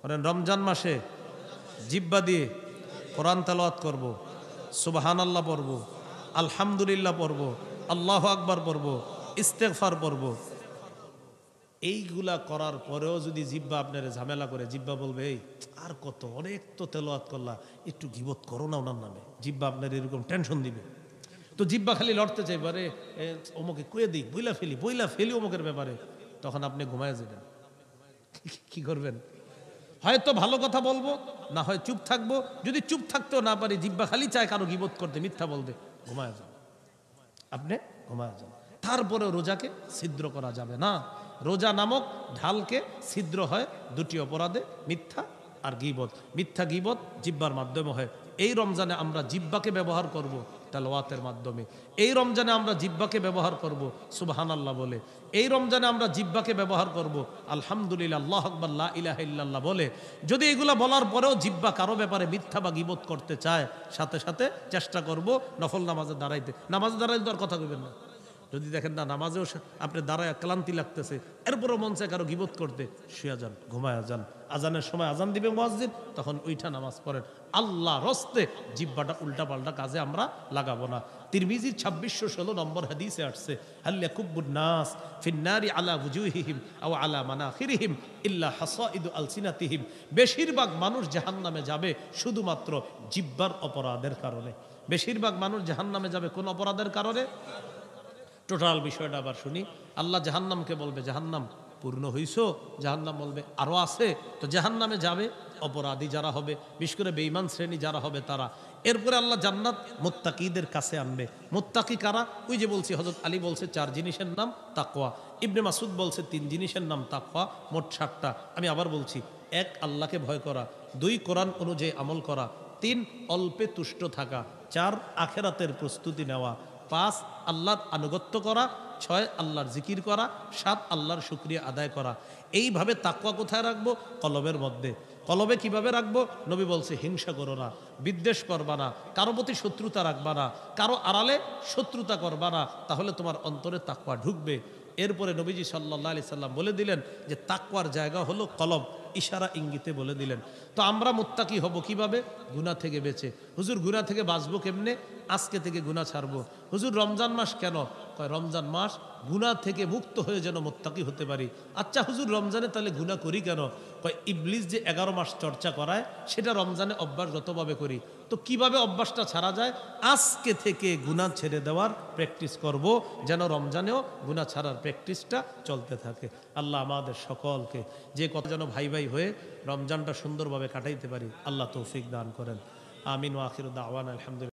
রমজান মাসে জিব্বা দিয়ে কোরআন তেলাওয়াত করব, সুবহানাল্লাহ পড়ব, আলহামদুলিল্লাহ পড়ব, আল্লাহু আকবার পড়ব, ইস্তেগফার পড়ব। এইগুলা করার পরেও যদি জিব্বা আপনার ঝামেলা করে, জিব্বা বলবে এই আর কত, অনেক তো তেলাওয়াত করলা, একটু গীবত করো না ওনার নামে। জিব্বা আপনার এরকম টেনশন দিবে, তো জিব্বা খালি লড়তে চাইবে, আরে অমুকে কয়ে দিই, বইলা ফেলি অমুকের ব্যাপারে। তখন আপনি ঘুমায় যাবেন। কি করবেন? হয়তো ভালো কথা বলবো, না হয় চুপ থাকবো। যদি চুপ থাকতেও না পারি, জিব্বা খালি চায় কারো গীবত করতে, মিথ্যা বলতে, ঘুমায় যান, আপনি ঘুমায় যান। তারপরে রোজাকে ছিদ্র করা যাবে না। রোজা নামক ঢালকে ছিদ্র হয় দুটি অপরাধে, মিথ্যা আর গীবত। মিথ্যা গীবত জিব্বার মাধ্যমে হয়। এই রমজানে আমরা জিব্বাকে ব্যবহার করব তেলাওয়াতের মাধ্যমে। এই রমজানে আমরা জিব্বাকে ব্যবহার করব সুবহানাল্লাহ বলে। এই রমজানে আমরা জিব্বাকে ব্যবহার করব আলহামদুলিল্লাহ, আল্লাহু আকবার, লা ইলাহা ইল্লাল্লাহ বলে। যদি এগুলা বলার পরেও জিব্বা কারো ব্যাপারে মিথ্যা বা গীবত করতে চায়, সাথে সাথে চেষ্টা করব নফল নামাজে দাঁড়াইতে। নামাজে দাঁড়াইতে আর কথা কইবেন না। যদি দেখেন না নামাজেও আপনি দাঁড়ায় ক্লান্তি লাগতেছে, এরপরও মন চায় কারো গীবত করতে, শুয়ে যান, ঘুমায় যান। আজানের সময় আজান দিবে মুয়াজ্জিন, তখন উইঠা নামাজ পড়েন। আল্লাহ রস্তে জিব্বাটা উল্টা পাল্টা কাজে আমরা লাগাবো না। তিরমিজির 2616 নম্বর হাদিসে আসছে, হাল ইয়াকুব্বুন নাস ফিন্নারি আলা ওয়ুজুহিহিম আও আলা মানাখিরিহিম ইল্লা হাসাইদু আলসিনাতিহিম। বেশিরভাগ মানুষ জাহান্নামে যাবে শুধুমাত্র জিব্বার অপরাধের কারণে। বেশিরভাগ মানুষ জাহান্নামে যাবে কোন অপরাধের কারণে? টোটাল বিষয়টা আবার শুনি। আল্লাহ জাহান্নামকে বলবে, জাহান্নাম পূর্ণ হইছো? জাহান্নাম বলবে আরো আছে। তো জাহান্নামে যাবে অপরাধী যারা হবে, বিশেষ করে বেঈমান শ্রেণী যারা হবে তারা। এরপরে আল্লাহ জান্নাত মুত্তাকিদের কাছে আনবে। মুত্তাকি কারা? ওই যে বলছি, হযরত আলী বলছে 4 জিনিসের নাম তাকওয়া, ইবনে মাসউদ বলছে 3 জিনিসের নাম তাকওয়া, মোট 7টা। আমি আবার বলছি, 1 আল্লাহকে ভয় করা, 2 কোরআন অনুযায়ী আমল করা, 3 অল্পে তুষ্ট থাকা, 4 আখিরাতের প্রস্তুতি নেওয়া, 5 আল্লাহর আনুগত্য করা, 6 আল্লাহর জিকির করা, 7 আল্লাহর শুকরিয়া আদায় করা। এইভাবে তাকওয়া কোথায় রাখবো? কলবের মধ্যে। কলবে কিভাবে রাখবো? নবী বলছে হিংসা করো না, বিদ্বেষ করবা না, কারো প্রতি শত্রুতা রাখবা না, কারো আড়ালে শত্রুতা করবা না, তাহলে তোমার অন্তরে তাকওয়া ঢুকবে। এরপরে নবীজি সাল্লাল্লাহু আলাইহি সাল্লাম বলে দিলেন যে তাকওয়ার জায়গা হলো কলব, ইশারা ইঙ্গিতে বলে দিলেন। তো আমরা মুত্তাকি হব কিভাবে? গুনাহ থেকে বেঁচে। হুজুর গুনাহ থেকে বাঁচবো কেমনে? আজকে থেকে গুনাহ ছাড়বো। হুজুর রমজান মাস কেন? কয় রমজান মাস গুনাহ থেকে মুক্ত হয়ে যেন মুত্তাকি হতে পারি। আচ্ছা হুজুর রমজানে তাহলে গুনাহ করি কেন? কয় ইবলিস যে 11 মাস চর্চা করায় সেটা রমজানে অভ্যাসগতভাবে করি। তো কিভাবে অভ্যাসটা ছাড়া যায়? আজকে থেকে গুনাহ ছেড়ে দেওয়ার প্র্যাকটিস করব, যেন রমজানেও গুনাহ ছাড়ার প্র্যাকটিসটা চলতে থাকে। আল্লাহ আমাদের সকলকে যে কত যেন ভাই ভাই হয়ে রমজানটা সুন্দরভাবে কাটাইতে পারি, আল্লাহ তৌফিক দান করেন। আমিন ওয়া আখিরু দাওয়ানা আলহামদুলিল্লাহ।